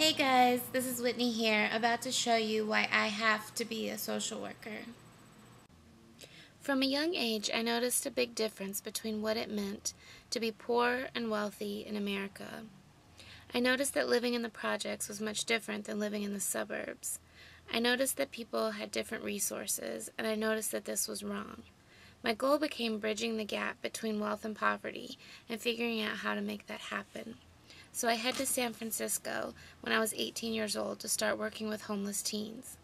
Hey guys, this is Whitney here, about to show you why I have to be a social worker. From a young age, I noticed a big difference between what it meant to be poor and wealthy in America. I noticed that living in the projects was much different than living in the suburbs. I noticed that people had different resources, and I noticed that this was wrong. My goal became bridging the gap between wealth and poverty and figuring out how to make that happen. So I headed to San Francisco when I was 18 years old to start working with homeless teens.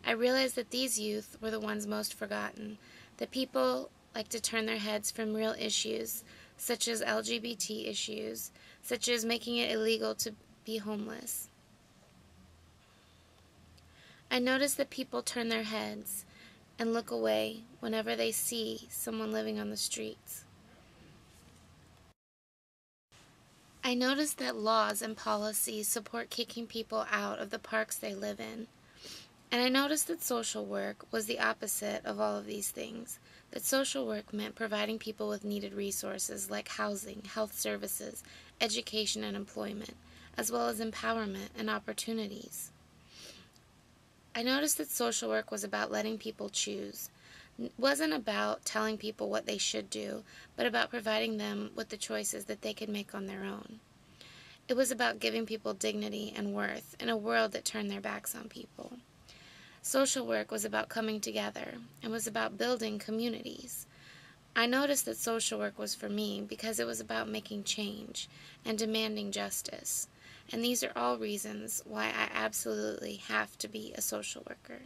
I realized that these youth were the ones most forgotten, that people like to turn their heads from real issues, such as LGBT issues, such as making it illegal to be homeless. I noticed that people turn their heads and look away whenever they see someone living on the streets. I noticed that laws and policies support kicking people out of the parks they live in. And I noticed that social work was the opposite of all of these things. That social work meant providing people with needed resources like housing, health services, education, and employment, as well as empowerment and opportunities. I noticed that social work was about letting people choose. It wasn't about telling people what they should do, but about providing them with the choices that they could make on their own. It was about giving people dignity and worth in a world that turned their backs on people. Social work was about coming together and was about building communities. I noticed that social work was for me because it was about making change and demanding justice. And these are all reasons why I absolutely have to be a social worker.